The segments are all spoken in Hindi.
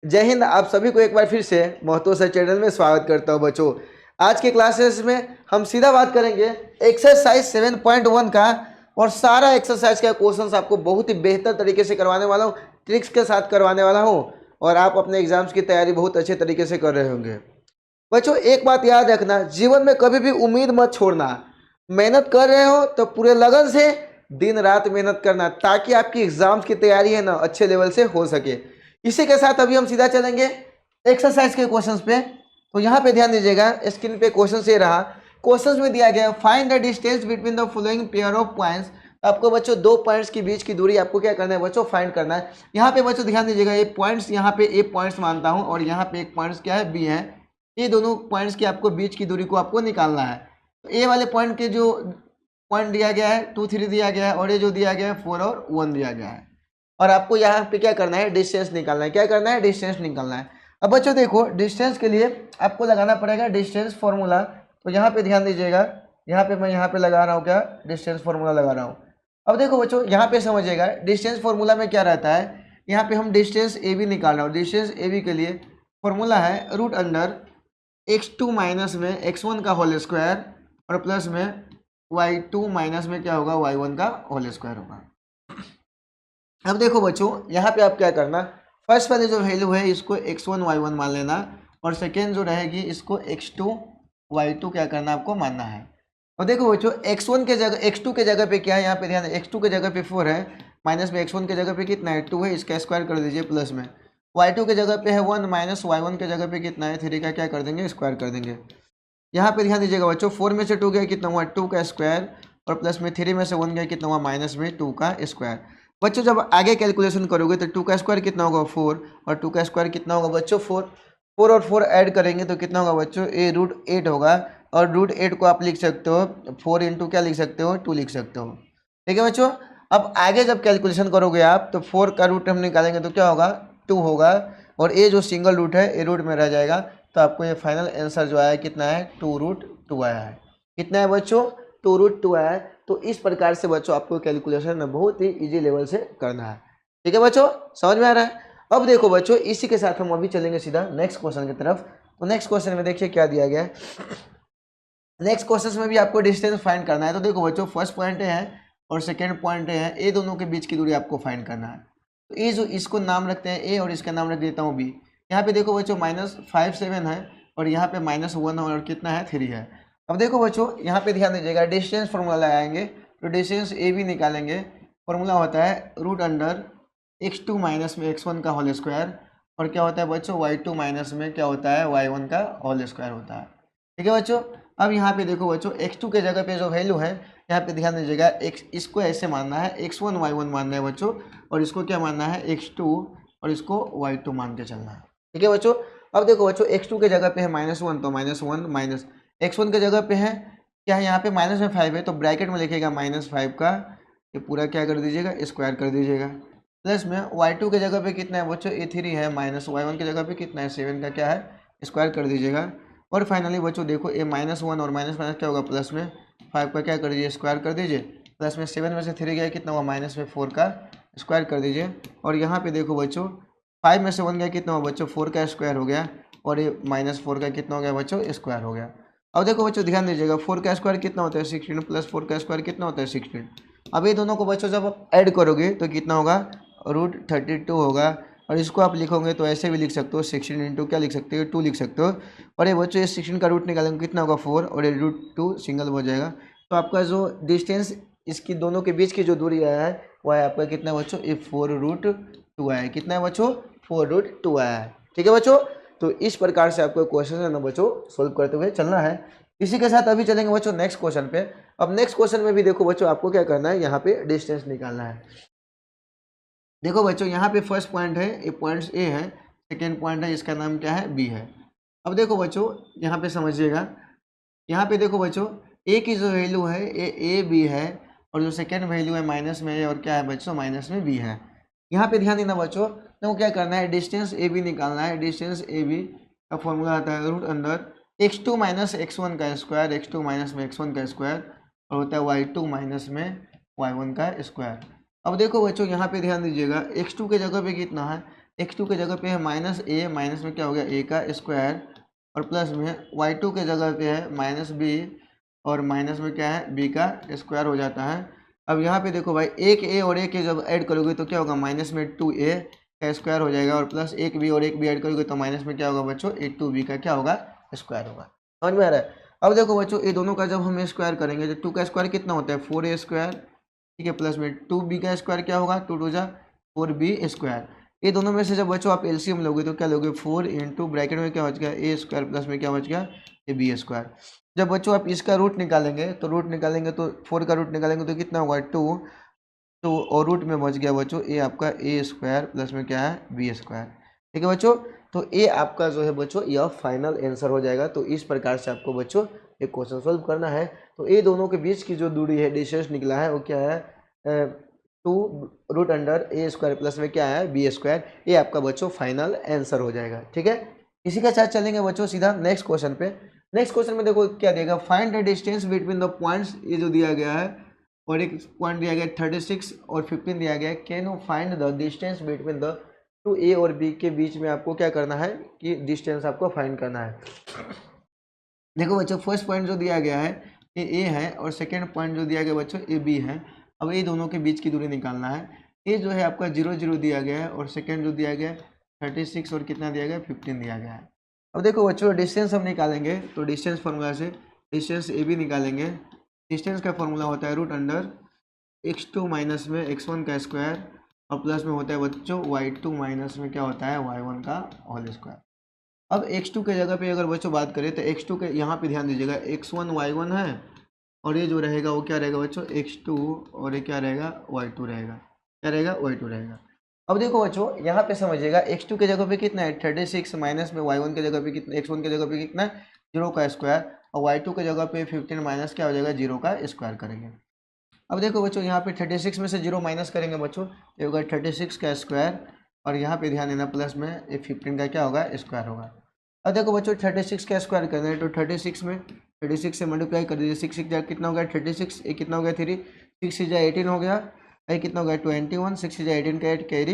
जय हिंद। आप सभी को एक बार फिर से महतो सर चैनल में स्वागत करता हूं बच्चों। आज के क्लासेस में हम सीधा बात करेंगे एक्सरसाइज 7.1 का, और सारा एक्सरसाइज का क्वेश्चंस आपको बहुत ही बेहतर तरीके से करवाने वाला हूं, ट्रिक्स के साथ करवाने वाला हूं, और आप अपने एग्जाम्स की तैयारी बहुत अच्छे तरीके से कर रहे होंगे। बच्चों एक बात याद रखना, जीवन में कभी भी उम्मीद मत छोड़ना। मेहनत कर रहे हो तो पूरे लगन से दिन रात मेहनत करना, ताकि आपकी एग्जाम्स की तैयारी है ना अच्छे लेवल से हो सके। इसी के साथ अभी हम सीधा चलेंगे एक्सरसाइज के क्वेश्चंस पे। तो यहाँ पे ध्यान दीजिएगा, स्क्रीन पे क्वेश्चन ये रहा। क्वेश्चंस में दिया गया find the distance between the following pair of points. आपको बच्चों दो पॉइंट्स के बीच की दूरी आपको क्या करना है बच्चों, फाइंड करना है। यहाँ पे बच्चों ध्यान दीजिएगा, ये पॉइंट्स यहाँ पे ए पॉइंट्स मानता हूँ, और यहाँ पे एक पॉइंट्स क्या है, बी है। ये दोनों पॉइंट्स की आपको बीच की दूरी को आपको निकालना है। तो ए वाले पॉइंट के जो पॉइंट दिया गया है 2 3 दिया गया है, और ये जो दिया गया है 4 और 1 दिया गया है। और आपको यहाँ पे क्या करना है, डिस्टेंस निकालना है। क्या करना है, डिस्टेंस निकालना है। अब बच्चों देखो, डिस्टेंस के लिए आपको लगाना पड़ेगा डिस्टेंस फॉर्मूला। तो यहाँ पे ध्यान दीजिएगा, यहाँ पे मैं यहाँ पे लगा रहा हूँ क्या, डिस्टेंस फॉर्मूला लगा रहा हूँ। अब देखो बच्चों यहाँ पे समझिएगा, डिस्टेंस फॉर्मूला में क्या रहता है, यहाँ पे हम डिस्टेंस ए बी निकाल रहा हूँ। डिस्टेंस ए बी के लिए फॉर्मूला है रूट अंडर x2 माइनस में x1 का होल स्क्वायर, और प्लस में y2 माइनस में क्या होगा, y1 का होल स्क्वायर होगा। अब देखो बच्चों यहाँ पे आप क्या करना, फर्स्ट वाले जो वैल्यू है इसको x1 y1 मान लेना, और सेकेंड जो रहेगी इसको x2 y2 क्या करना आपको मानना है। और देखो बच्चों x1 के जगह x2 के जगह पे क्या है, यहाँ पे ध्यान, x2 के जगह पे 4 है, माइनस में x1 के जगह पे कितना है 2 है, इसका स्क्वायर कर दीजिए, प्लस में y2 के जगह पे है 1, माइनस y1 के जगह पे कितना है 3 का क्या कर देंगे, स्क्वायर कर देंगे। यहाँ पे ध्यान दीजिएगा बच्चों, 4 में से 2 गया कितना हुआ 2 का स्क्वायर, और प्लस में 3 में से 1 गया कितना हुआ माइनस में 2 का स्क्वायर। बच्चों जब आगे कैलकुलेशन करोगे तो 2 का स्क्वायर कितना होगा 4, और 2 का स्क्वायर कितना होगा बच्चों 4। 4 और 4 ऐड करेंगे तो कितना होगा बच्चों, ए रूट 8 होगा। और रूट 8 को आप लिख सकते हो 4 इंटू क्या लिख सकते हो, 2 लिख सकते हो। ठीक है बच्चों, अब आगे जब कैलकुलेशन करोगे आप तो 4 का रूट हम निकालेंगे तो क्या होगा 2 होगा, और ये जो सिंगल रूट है ये रूट में रह जाएगा। तो आपको ये फाइनल आंसर जो आया कितना है, 2√2 आया है। कितना है बच्चों, 2√2 आया है। तो इस प्रकार से बच्चों आपको कैलकुलेशन में बहुत ही इजी लेवल से करना है। ठीक है बच्चों, समझ में आ रहा है। अब देखो बच्चों, इसी के साथ हम अभी चलेंगे सीधा नेक्स्ट क्वेश्चन की तरफ। तो नेक्स्ट क्वेश्चन में देखिए क्या दिया गया है। नेक्स्ट क्वेश्चन में भी आपको डिस्टेंस फाइंड करना है। तो देखो बच्चों, फर्स्ट पॉइंट है और सेकेंड पॉइंट है, ये दोनों के बीच की दूरी आपको फाइंड करना है। तो ये जो इसको नाम रखते हैं ए, और इसका नाम रख देता हूँ बी। यहाँ पे देखो बच्चों -5 7 है, और यहाँ पे -1 और कितना है 3 है। अब देखो बच्चों यहाँ पे ध्यान दीजिएगा, डिस्टेंस फॉर्मूला लगाएंगे तो डिस्टेंस ए बी निकालेंगे। फॉर्मूला होता है रूट अंडर x2 माइनस में x1 का होल स्क्वायर, और क्या होता है बच्चों y2 माइनस में क्या होता है y1 का होल स्क्वायर होता है। ठीक है बच्चों, अब यहाँ पे देखो बच्चों x2 के जगह पे जो वैल्यू है, यहाँ पे ध्यान दीजिएगा, इसको ऐसे मानना है x1 y1 मानना है बच्चों, और इसको क्या मानना है x2, और इसको y2 मान के चलना है। ठीक है बच्चों, अब देखो बच्चों x2 के जगह पे है -1, तो -1 माइनस x1 के जगह पे है क्या है, यहाँ पे माइनस में 5 है, तो ब्रैकेट में लिखेगा -5 का ये पूरा क्या कर दीजिएगा, स्क्वायर कर दीजिएगा। प्लस में y2 के जगह पे कितना है बच्चों, a3 है, माइनस y1 के जगह पे कितना है 7 का क्या है, स्क्वायर कर दीजिएगा। और फाइनली बच्चों देखो, ये -1 और माइनस माइनस क्या होगा, प्लस में 5 का क्या कर दीजिए, स्क्वायर कर दीजिए। प्लस में 7 में से 3 गया कितना हुआ, माइनस में 4 का स्क्वायर कर दीजिए। और यहाँ पे देखो बच्चों 5 में से 1 गया कितना हुआ बच्चों, 4 का स्क्वायर हो गया, और ये -4 का कितना हो गया बच्चों, स्क्वायर हो गया। अब देखो बच्चों ध्यान दीजिएगा, 4 का स्क्वायर कितना होता है 16, प्लस 4 का स्क्वायर कितना होता है 16। अब ये दोनों को बच्चों जब आप ऐड करोगे तो कितना होगा, √32 होगा। और इसको आप लिखोगे तो ऐसे भी लिख सकते हो, 16 इंटू क्या लिख सकते हो, 2 लिख सकते हो। और ये बच्चों ये 16 का रूट निकालेंगे कितना होगा 4, और ये √2 सिंगल हो जाएगा। तो आपका जो डिस्टेंस इसकी दोनों के बीच की जो दूरी आया है वह है आपका कितना बच्चों, ये 4√2 आया है। कितना है बच्चों, 4√2 आया है। ठीक है बच्चों, तो इस प्रकार से आपको क्वेश्चन है ना बच्चों सोल्व करते हुए चलना है। इसी के साथ अभी चलेंगे बच्चों नेक्स्ट क्वेश्चन पे। अब नेक्स्ट क्वेश्चन में भी देखो बच्चों आपको क्या करना है, यहाँ पे डिस्टेंस निकालना है। देखो बच्चों यहाँ पे फर्स्ट पॉइंट है, ये पॉइंट्स ए है, सेकेंड पॉइंट है, इसका नाम क्या है, बी है। अब देखो बच्चों यहाँ पे समझिएगा, यहाँ पे देखो बच्चों ए की जो वैल्यू है ए बी है, और जो सेकेंड वैल्यू है माइनस में ए, और क्या है बच्चों माइनस में बी है। यहाँ पे ध्यान देना बच्चों, तो क्या करना है, डिस्टेंस ए बी निकालना है। डिस्टेंस ए बी का फॉर्मूला आता है root under x2 minus x1 का स्क्वायर, x2 माइनस में x1 का स्क्वायर, और होता है y2 माइनस में y1 का स्क्वायर। अब देखो बच्चों यहाँ पे ध्यान दीजिएगा, x2 के जगह पे कितना है, x2 के जगह पे है माइनस ए, माइनस में क्या हो गया a का स्क्वायर, और प्लस में y2 के जगह पे है माइनस b, और माइनस में क्या है b का स्क्वायर हो जाता है। अब यहाँ पे देखो भाई, एक a और एक a जब ऐड करोगे तो क्या होगा, माइनस में 2a का स्क्वायर हो जाएगा, और प्लस एक b और एक b ऐड करोगे तो माइनस में क्या होगा बच्चों, 2b का क्या होगा, स्क्वायर होगा। समझ में आ रहा है। अब देखो बच्चों, ये दोनों का जब हम स्क्वायर करेंगे तो 2 का स्क्वायर कितना होता है, 4a स्क्वायर, ठीक है, प्लस में 2b का स्क्वायर क्या होगा, 2 2 जा 4b स्क्वायर। ये दोनों में से जब बच्चों आप एलसीएम लोगे तो क्या लोगे, 4 इंटू ब्रैकेट में क्या बच गया, a स्क्वायर, प्लस में क्या बच गया, ए बी स्क्वायर। जब बच्चों आप इसका रूट निकालेंगे तो 4 का रूट निकालेंगे तो कितना होगा, 2, तो और रूट में बच गया बच्चों ए आपका ए स्क्वायर, प्लस में क्या है, बी स्क्वायर। ठीक है बच्चों, तो ए आपका जो है बच्चों यह फाइनल आंसर हो जाएगा। तो इस प्रकार से आपको बच्चों एक क्वेश्चन सॉल्व करना है। तो ये दोनों के बीच की जो दूरी है, डिस्टेंस निकला है, वो क्या है, 2 रूट अंडर ए स्क्वायर, प्लस में क्या है, बी स्क्वायर। ये आपका बच्चों फाइनल आंसर हो जाएगा। ठीक है, इसी के साथ चलेंगे बच्चों सीधा नेक्स्ट क्वेश्चन पे। नेक्स्ट क्वेश्चन में देखो क्या देगा, find the distance between the points, ये जो दिया गया है, और एक पॉइंट दिया गया 36 और 15 दिया गया है। Can you find the distance between the two A और बी के बीच में आपको क्या करना है कि डिस्टेंस आपको फाइंड करना है। देखो बच्चों, फर्स्ट पॉइंट जो दिया गया है ये ए है, और सेकंड पॉइंट जो दिया गया बच्चों ये बी है। अब ये दोनों के बीच की दूरी निकालना है। ये जो है आपका 0 0 दिया गया है, और सेकंड जो दिया गया है 36 और कितना दिया गया है, 15 दिया गया है। अब देखो बच्चों, डिस्टेंस हम निकालेंगे तो डिस्टेंस फार्मूला से डिस्टेंस ए बी निकालेंगे। डिस्टेंस का फॉर्मूला होता है रूट अंडर x2 माइनस में x1 का स्क्वायर, और प्लस में होता है बच्चों y2 माइनस में क्या होता है, y1 का होल स्क्वायर। अब x2 के जगह पे अगर बच्चों बात करें तो x2 के यहाँ पे ध्यान दीजिएगा, x1 y1 है, और ये जो रहेगा वो क्या रहेगा बच्चों, x2, और ये क्या रहेगा, y2 रहेगा, क्या रहेगा, y2 रहेगा। अब देखो बच्चों, यहाँ पे समझिएगा, x2 के जगह पे कितना है 36, माइनस में y1 के जगह पे कितना, x1 के जगह पे कितना है 0 का स्क्वायर, और y2 के जगह पे 15 माइनस क्या हो जाएगा, 0 का स्क्वायर करेंगे। अब देखो बच्चों, यहाँ पे 36 में से 0 माइनस करेंगे बच्चों, ये होगा 36 का स्क्वायर, और यहाँ पे ध्यान देना प्लस में ये 15 का क्या होगा, स्क्वायर होगा। अब देखो बच्चों, 36 का स्क्वायर करना है तो 36 में 36 से मल्टीप्लाई कर दीजिए, 6 6 कितना हो गया 36, ये कितना हो गया 3, 6 6 18 हो गया, ये कितना हो गया 21, 6 6 18 का 8 कैरी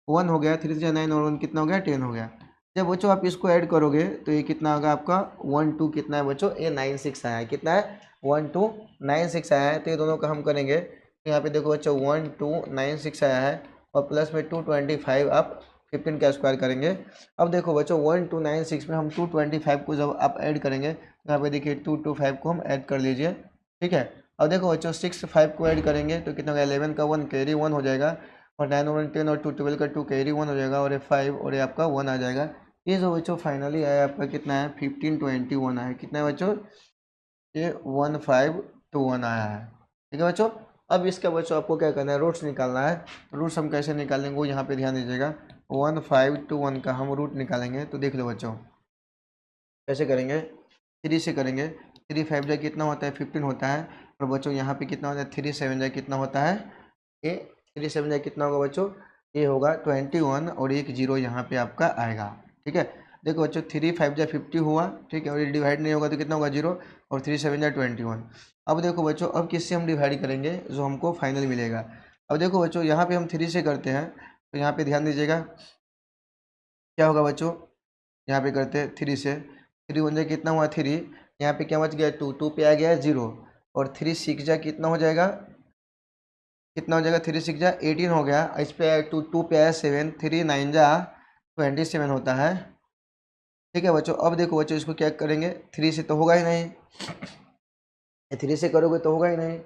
1 हो गया, 3 9 और 1 कितना हो गया 10 हो गया। जब बच्चों आप इसको ऐड करोगे तो ये कितना होगा आपका 1 2 कितना है बच्चों, ये 96 आया है, कितना है 1 2 9 6 आया है। तो ये दोनों का हम करेंगे तो यहाँ पे देखो बच्चों 1 2 9 6 आया है, और प्लस में 225 आप 15 का स्क्वायर करेंगे। अब देखो बच्चों 1296 में हम 225 को जब आप ऐड करेंगे तो यहाँ पे देखिए 225 को हम ऐड कर लीजिए। ठीक है, अब देखो बच्चों 6 5 को ऐड करेंगे तो कितना होगा, 11 का 1 कैरी 1 हो जाएगा, और 9 और 10 और 2 12 का 2 कैरी 1 हो जाएगा, और ये 5 और ये आपका 1 आ जाएगा। ये जो बच्चों फाइनली आया आपका कितना है 1521 आया, कितना है बच्चों, ये 1521 आया है। ठीक है बच्चों, अब इसका बच्चों आपको क्या करना है, रूट्स निकालना है। रूट्स हम कैसे निकालेंगे वो यहाँ पे ध्यान दीजिएगा, 1521 का हम रूट निकालेंगे। तो देख लो बच्चों कैसे करेंगे, 3 से करेंगे, 3 5 जा कितना होता है 15 होता है, और बच्चों यहाँ पे कितना होता है 3 7 जा कितना होता है, ये 3 7 जा कितना होगा बच्चों, ये होगा 21, और एक 0 यहाँ पे आपका आएगा। ठीक है, देखो बच्चों 3 5 जा 50 हुआ, ठीक है, और ये डिवाइड नहीं होगा तो कितना होगा 0, और 3 7 जा 21। अब देखो बच्चों, अब किससे हम डिवाइड करेंगे जो हमको फाइनल मिलेगा। अब देखो बच्चों, यहाँ पे हम 3 से करते हैं तो यहाँ पे ध्यान दीजिएगा क्या होगा बच्चों, यहाँ पे करते हैं 3 से, 3 1 जा कितना हुआ 3, यहाँ पे क्या बच गया 2, 2 पे आ गया 0, और 3 6 जा कितना हो जाएगा, कितना हो जाएगा 3 6 जा 18 हो गया, इस पे 2 2 पे आया 7, 3 9 जा 27 होता है। ठीक है बच्चों, अब देखो बच्चों इसको क्या करेंगे, 3 से तो होगा ही नहीं, 3 से करोगे तो होगा ही नहीं,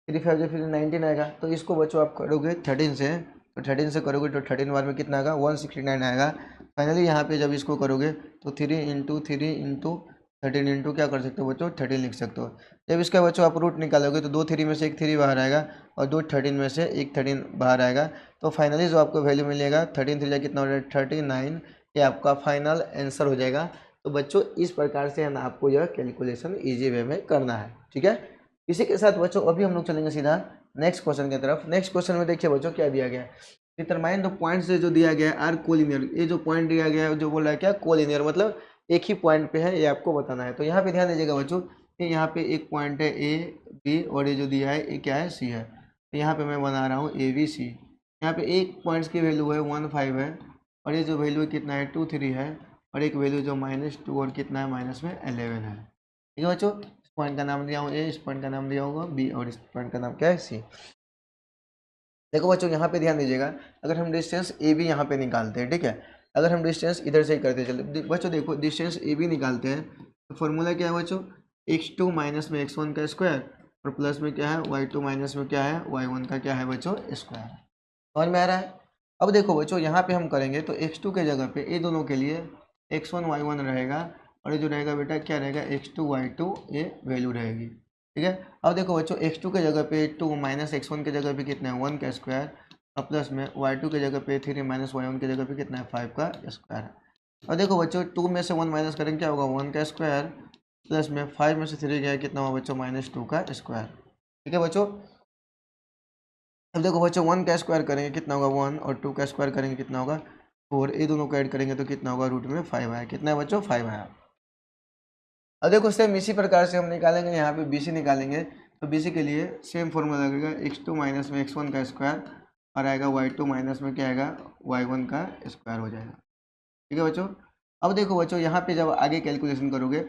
3 5 फिर 19 आएगा। तो इसको बच्चों आप करोगे 13 से, तो 13 से करोगे तो 13 बार में कितना आएगा 169 आएगा। फाइनली यहाँ पे जब इसको करोगे तो 3 इंटू 13 इंटू क्या कर सकते हो बच्चों 13 लिख सकते हो। जब इसका बच्चों आप रूट निकालोगे तो 2 3 में से एक 3 बाहर आएगा, और 2 13 में से एक 13 बाहर आएगा। तो फाइनली जो आपको वैल्यू मिलेगा 13 3 कितना हो जाएगा 39, ये आपका फाइनल आंसर हो जाएगा। तो बच्चों इस प्रकार से है ना आपको यह कैलकुलेशन ईजी वे में करना है। ठीक है, इसी के साथ बच्चों अभी हम लोग चलेंगे सीधा नेक्स्ट क्वेश्चन की तरफ। नेक्स्ट क्वेश्चन में देखिए बच्चों क्या दिया गया है, डिटरमाइन द पॉइंट से जो दिया गया है आर कोलिनियर। ये जो पॉइंट दिया गया है जो बोल रहा है क्या कोलिनियर, मतलब एक ही पॉइंट पे है, ये आपको बताना है। तो यहाँ पे ध्यान दीजिएगा बच्चों, ये यहाँ पे एक पॉइंट है ए बी, और ये जो दिया है ये क्या है सी है। तो यहाँ पे मैं बना रहा हूँ ए बी सी। यहाँ पे एक पॉइंट्स की वैल्यू है 1 5 है, और ये जो वैल्यू कितना है 2 3 है, और एक वैल्यू जो -2 और कितना है -11 है। ठीक है बच्चों, इस पॉइंट का नाम दिया होगा ए, इस पॉइंट का नाम दिया होगा बी, और इस पॉइंट का नाम क्या है सी। देखो बच्चों यहाँ पे ध्यान दीजिएगा, अगर हम डिस्टेंस ए बी यहाँ पे निकालते हैं, ठीक है, अगर हम डिस्टेंस इधर से ही करते चले बच्चों, देखो डिस्टेंस ए बी निकालते हैं तो फॉर्मूला क्या है बच्चों, x2 माइनस में x1 का स्क्वायर और प्लस में क्या है y2 माइनस में क्या है y1 का क्या है बच्चों स्क्वायर। समझ में आ रहा है। अब देखो बच्चों यहाँ पे हम करेंगे तो x2 के जगह पे ये दोनों के लिए x1 y1 रहेगा, और ये जो रहेगा बेटा क्या रहेगा x2 y2 ये वैल्यू रहेगी। ठीक है, अब देखो बच्चों x2 के जगह पे 2 माइनस x1 के जगह पे कितना है 1 का स्क्वायर, और प्लस में y2 के जगह पे 3 माइनस y1 के जगह पे कितना है 5 का स्क्वायर है। और देखो बच्चों 2 में से 1 माइनस करेंगे क्या होगा 1 का स्क्वायर, प्लस में 5 में से 3 गया कितना होगा बच्चों -2 का स्क्वायर। ठीक है बच्चों, अब देखो बच्चों 1 का स्क्वायर करेंगे कितना होगा 1, और 2 का स्क्वायर करेंगे कितना होगा 4, ये दोनों को ऐड करेंगे तो कितना होगा रूट में 5 आया, कितना है बच्चों 5 आया। अब देखो सेम इसी प्रकार से हम निकालेंगे यहाँ पे BC निकालेंगे, तो BC के लिए सेम फॉर्मूला लगेगा x2 माइनस में x1 का स्क्वायर, और आएगा y2 माइनस में क्या आएगा y1 का स्क्वायर हो जाएगा। ठीक है बच्चों, अब देखो बच्चों यहाँ पे जब आगे कैलकुलेशन करोगे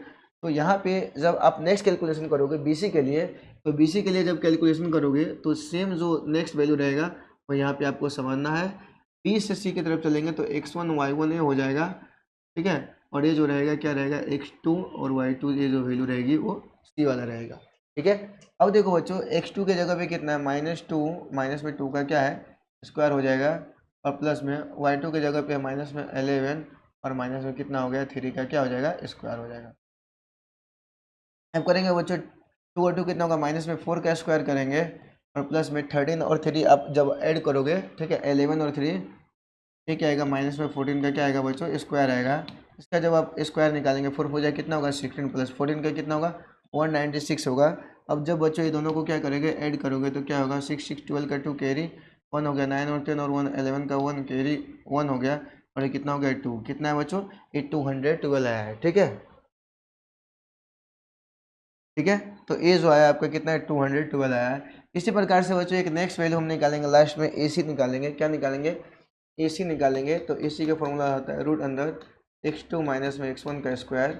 तो यहाँ पे जब आप नेक्स्ट कैलकुलेशन करोगे BC के लिए, तो BC के लिए जब कैलकुलेशन करोगे तो सेम जो नेक्स्ट वैल्यू रहेगा वो यहाँ पे आपको समझना है। B से C की तरफ चलेंगे तो x1 y1 ये हो जाएगा, ठीक है, और ये जो रहेगा क्या रहेगा x2 और y2 ये जो वैल्यू रहेगी वो C वाला रहेगा। ठीक है, अब देखो बच्चों x2 के जगह पे कितना है -2, माइनस में 2 का क्या है स्क्वायर हो जाएगा, और प्लस में y2 के जगह पे -11, और माइनस में कितना हो गया 3 का क्या हो जाएगा स्क्वायर हो जाएगा। अब करेंगे बच्चों 2 और 2 कितना होगा -4 का स्क्वायर करेंगे, और प्लस में 13 और 3 आप जब ऐड करोगे, ठीक है 11 और 3 ये क्या आएगा -14 का क्या आएगा बच्चों स्क्वायर आएगा। इसका जब आप स्क्वायर निकालेंगे 4 हो जाए कितना होगा 16 प्लस 14 का कितना होगा 196 होगा। अब जब बच्चों ये दोनों को क्या करेंगे ऐड करोगे तो क्या होगा 6 6 12 का 2 कैरी 1 हो गया, 9 और 10 और 1 11 का 1 कैरी 1 हो गया, और ये कितना हो गया 2, कितना है बच्चों ये 212 आया है। ठीक है, ठीक है, तो ए जो आया आपका कितना है 212 आया है। इसी प्रकार से बच्चों एक नेक्स्ट वैल्यू हम निकालेंगे, लास्ट में AC निकालेंगे। क्या निकालेंगे AC निकालेंगे, तो AC का फॉर्मूला होता है रूट अंडर x2 माइनस में x1 का स्क्वायर,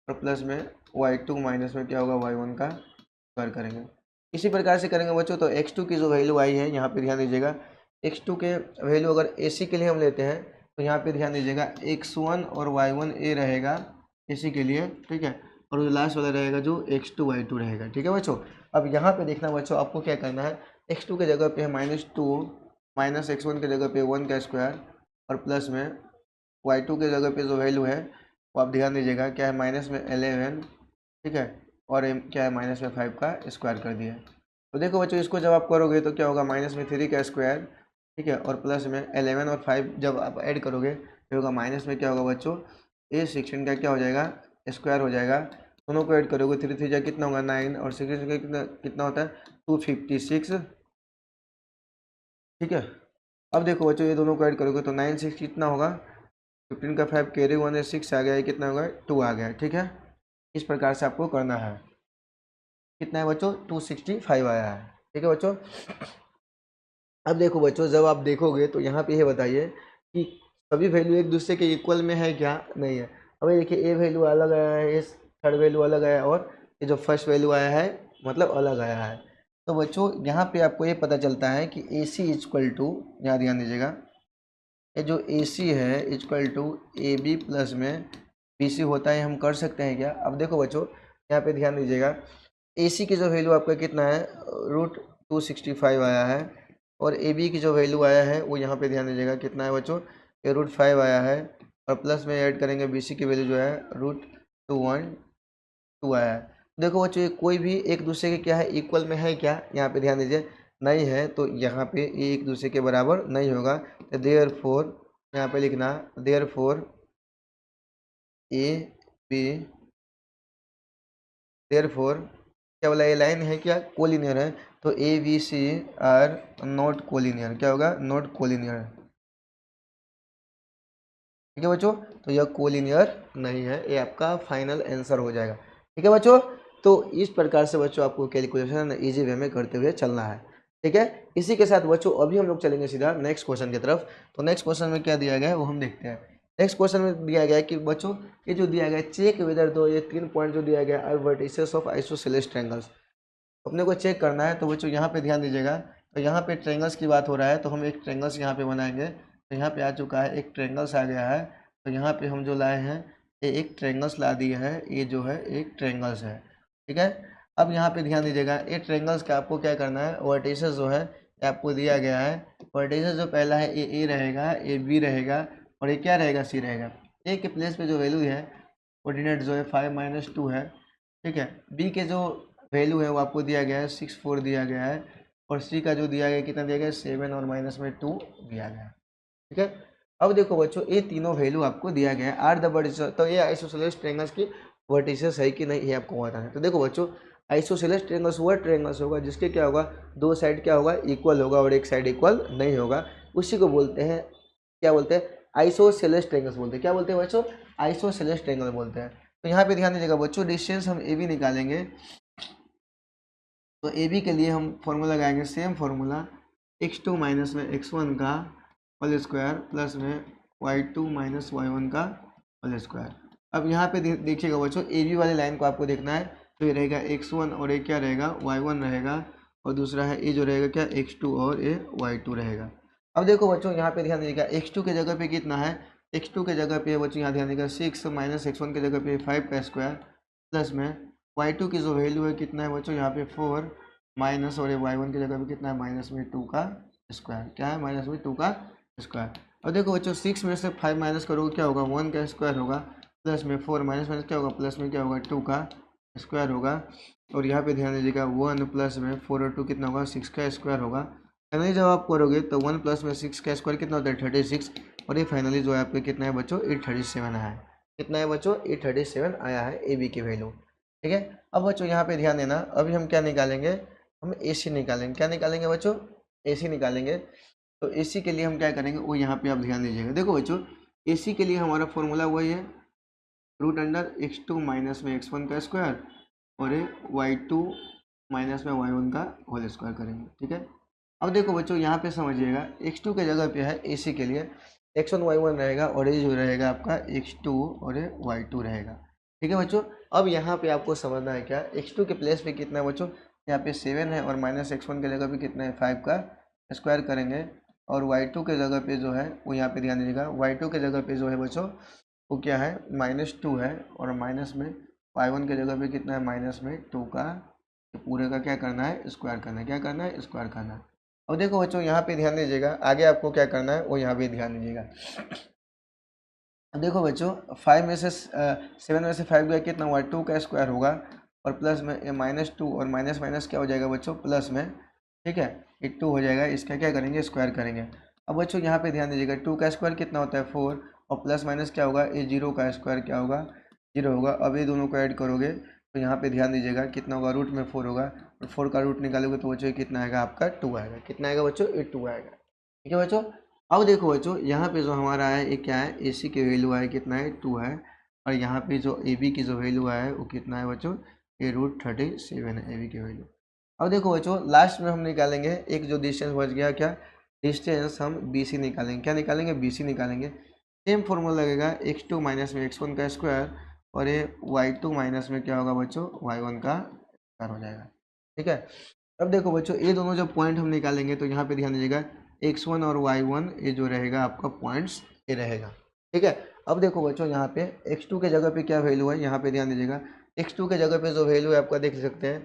और प्लस में y2 माइनस में क्या होगा y1 का स्क्वायर करेंगे। इसी प्रकार से करेंगे बच्चों, तो x2 की जो वैल्यू आई है यहाँ पे ध्यान दीजिएगा, x2 के वैल्यू अगर AC के लिए हम लेते हैं तो यहाँ पे ध्यान दीजिएगा x1 और y1 ए रहेगा AC के लिए, ठीक है, और जो लास्ट वाला रहेगा जो x2 y2 रहेगा। ठीक है बच्चों, अब यहाँ पे देखना बच्चों आपको क्या करना है, x2 के जगह पे है -2, माइनस x1 के जगह पे 1 का स्क्वायर, और प्लस में y2 के जगह पे जो वैल्यू है वो आप ध्यान दीजिएगा क्या है -11, ठीक है, और क्या है -5 का स्क्वायर कर दिया। तो देखो बच्चों इसको जब आप करोगे तो क्या होगा -3 का स्क्वायर, ठीक है, और प्लस में 11 और 5 जब आप ऐड करोगे तो होगा माइनस में क्या होगा बच्चों ये 16 का क्या हो जाएगा स्क्वायर हो जाएगा। दोनों को ऐड करोगे 3 3 जा कितना होगा 9, और 16 का कितना होता है 256। ठीक है, अब देखो बच्चों ये दोनों को ऐड करोगे तो 9 6 कितना होगा 15 का 5 कैरी 1 है 6 आ गया, ये कितना होगा 2 आ गया। ठीक है, इस प्रकार से आपको करना है। कितना है बच्चों 265 आया है। ठीक है बच्चों, अब देखो बच्चों जब आप देखोगे तो यहाँ पे ये बताइए कि सभी वैल्यू एक दूसरे के इक्वल में है क्या नहीं है। अब ये देखिए ए वैल्यू अलग आया है, ये थर्ड वैल्यू अलग आया है, और ये जो फर्स्ट वैल्यू आया है मतलब अलग आया है। तो बच्चों यहाँ पे आपको ये पता चलता है कि AC इक्वल टू, यहाँ ध्यान दीजिएगा, ये जो AC है इक्वल टू AB प्लस में BC होता है, हम कर सकते हैं क्या। अब देखो बच्चों यहाँ पे ध्यान दीजिएगा, AC की जो वैल्यू आपका कितना है √265 आया है, और AB की जो वैल्यू आया है वो यहाँ पे ध्यान दीजिएगा कितना है बच्चों ये √5 आया है, और प्लस में ऐड करेंगे BC की वैल्यू जो है √212 आया है। देखो बच्चों ये कोई भी एक दूसरे के क्या है इक्वल में है क्या, यहाँ पे ध्यान दीजिए नहीं है, तो यहाँ पे ये एक दूसरे के बराबर नहीं होगा। तो देयरफॉर यहाँ पे लिखना देयरफॉर AB, देयरफॉर क्या बोला ये लाइन है क्या कोलिनियर है, तो ABC आर नॉट कोलिनियर, क्या होगा नॉट कोलिनियर। ठीक है बच्चों, तो यह कोलिनियर नहीं है, ये आपका फाइनल आंसर हो जाएगा। ठीक है बच्चों, तो इस प्रकार से बच्चों आपको कैलकुलेशन इजी वे में करते हुए चलना है। ठीक है। इसी के साथ बच्चों अभी हम लोग चलेंगे सीधा नेक्स्ट क्वेश्चन की तरफ। तो नेक्स्ट क्वेश्चन में क्या दिया गया है वो हम देखते हैं। नेक्स्ट क्वेश्चन में दिया गया है कि बच्चों ये जो दिया गया है, चेक वेदर दो, ये 3 पॉइंट जो दिया गया है वर्टिसेस ऑफ आइसोसेलेस ट्रायंगल्स, अपने को चेक करना है। तो बच्चों यहाँ पे ध्यान दीजिएगा, तो यहाँ पे ट्रायंगल्स की बात हो रहा है, तो हम एक ट्रायंगल्स यहाँ पे बनाएंगे। तो यहाँ पे आ चुका है, एक ट्रायंगल्स आ गया है। तो यहाँ पे हम जो लाए हैं ये एक ट्रायंगल्स ला दिए है, ये जो है एक ट्रायंगल्स है, ठीक है। अब यहाँ पे ध्यान दीजिएगा, ये ट्रायंगल्स का आपको क्या करना है, वर्टिसेस जो है ये आपको दिया गया है। वर्टिसेस जो पहला है ये ए रहेगा, ये बी रहेगा, और ये क्या रहेगा, सी रहेगा। ए के प्लेस पे जो वैल्यू है कोऑर्डिनेट जो है 5-2 है, ठीक है। बी के जो वैल्यू है वो आपको दिया गया है 6-4 दिया गया है, और सी का जो दिया गया कितना दिया गया है 7 और -2 दिया गया है, ठीक है। अब देखो बच्चों ये तीनों वैल्यू आपको दिया गया है, आर द वर्टिसेस, तो ये आइसोसेलेस ट्रायंगल्स की वर्टिसेस है कि नहीं ये आपको बताना है। तो देखो बच्चों आइसोसेलेस ट्रायंगल्स वह ट्रायंगल्स होगा जिसके क्या होगा, दो साइड क्या होगा, इक्वल होगा और एक साइड इक्वल नहीं होगा, उसी को बोलते हैं, क्या बोलते हैं, आइसोसेलेस ट्रायंगल्स बोलते हैं। क्या बोलते हैं बच्चों, आइसोसेलेस ट्रायंगल बोलते हैं। तो यहाँ पे ध्यान दीजिएगा बच्चों, डिस्टेंस हम ए बी निकालेंगे। तो ए बी के लिए हम फॉर्मूला लगाएंगे, सेम फॉर्मूला, x2 माइनस में x1 का होल स्क्वायर प्लस में y2 माइनस y1 का होल स्क्वायर। अब यहाँ पे देखिएगा बच्चों, ए बी वाले लाइन को आपको देखना है। तो ये रहेगा x1 और ये क्या रहेगा, y1 रहेगा, और दूसरा है ये जो रहेगा क्या, x2 और ये y2 रहेगा। अब देखो बच्चों यहाँ पे ध्यान दीजिएगा, x2 के जगह पे कितना है, x2 के जगह पे बच्चों यहाँ ध्यान दीजिएगा 6 माइनस x1 के जगह पे 5 का स्क्वायर, प्लस में y2 की जो वैल्यू है कितना है बच्चों, यहाँ पे 4 माइनस, और y1 की जगह पे कितना है, -2 का स्क्वायर, क्या है, -2 का स्क्वायर। और देखो बच्चों 6 में से 5 माइनस करोगे क्या होगा, 1 का स्क्वायर होगा, प्लस में 4 माइनस माइनस क्या होगा, प्लस में क्या होगा, 2 का स्क्वायर होगा। और यहाँ पे ध्यान दीजिएगा 1 प्लस में 4 और 2 कितना होगा, 6 का स्क्वायर होगा। फाइनली जब आप करोगे तो 1 प्लस में 6 का स्क्वायर कितना होता है, 36, और ये फाइनली जो है आपके कितना है बच्चों, 837 आया है। कितना है बच्चों, 837 आया है ए बी की वैल्यू, ठीक है। अब बच्चों यहाँ पे ध्यान देना, अभी हम क्या निकालेंगे, हम AC निकालेंगे। क्या निकालेंगे बच्चों, AC निकालेंगे। तो AC के लिए हम क्या करेंगे वो यहाँ पे आप ध्यान दीजिएगा। देखो बच्चों AC के लिए हमारा फॉर्मूला वही है, √x2 माइनस में x1 का स्क्वायर, और ये y2 माइनस में y1 का होल स्क्वायर करेंगे, ठीक है। अब देखो बच्चों यहाँ पे समझिएगा, x2 के जगह पे है AC के लिए x1 y1 रहेगा, और ये जो रहेगा आपका x2 और ये y2 रहेगा, ठीक है बच्चों। अब यहाँ पे आपको समझना है क्या, x2 के प्लेस पे कितना है बच्चों, यहाँ पे 7 है, और -x1 के जगह पे कितना है 5 का स्क्वायर करेंगे, और y2 के जगह पे जो है वो यहाँ पे ध्यान दीजिएगा, y2 के जगह पे जो है बच्चों वो क्या है, -2 है, और माइनस में y1 के जगह पे कितना है, -2 का, तो पूरे का क्या करना है, स्क्वायर करना है, क्या करना है, स्क्वायर करना है। और देखो बच्चों यहाँ पे ध्यान दीजिएगा, आगे आपको क्या करना है वो यहाँ पे ध्यान दीजिएगा। अब देखो बच्चों 5 में से 7 में से 5 गया कितना हुआ, 2 का स्क्वायर होगा, और प्लस में ये -2 और माइनस माइनस क्या हो जाएगा बच्चों, प्लस में, ठीक है, ये 2 हो जाएगा, इसका क्या करेंगे, स्क्वायर करेंगे। अब बच्चों यहाँ पे ध्यान दीजिएगा, 2 का स्क्वायर कितना होता है 4, और प्लस माइनस क्या होगा, ये 0 का स्क्वायर क्या होगा, 0 होगा। अब ये दोनों को ऐड करोगे तो यहाँ पे ध्यान दीजिएगा कितना होगा, रूट में 4 होगा, और 4 का रूट निकालोगे तो बच्चों कितना आएगा, आपका 2 आएगा। कितना आएगा बच्चों, ये 2 आएगा, ठीक है बच्चों। अब देखो बच्चों यहाँ पे जो हमारा है ये क्या है, AC की वैल्यू है कितना है, 2 है, और यहाँ पे जो AB की जो वैल्यू है वो कितना है बच्चों, ये √37 है AB की वैल्यू। अब देखो बच्चों लास्ट में हम निकालेंगे एक जो डिस्टेंस बच गया, क्या डिस्टेंस, हम BC निकालेंगे। क्या निकालेंगे, BC निकालेंगे। सेम फॉर्मूला लगेगा, x2 माइनस में x1 का स्क्वायर, और ये y2 माइनस में क्या होगा बच्चों, y1 का स्क्वायर हो जाएगा, ठीक है। अब देखो बच्चों ये दोनों जब पॉइंट हम निकालेंगे तो यहाँ पे ध्यान दीजिएगा, x1 और y1 ये जो रहेगा आपका पॉइंट्स ये रहेगा, ठीक है। अब देखो बच्चों यहाँ पे x2 के जगह पे क्या वैल्यू है, यहाँ पे ध्यान दीजिएगा, x2 के जगह पे जो वैल्यू है आपका देख सकते हैं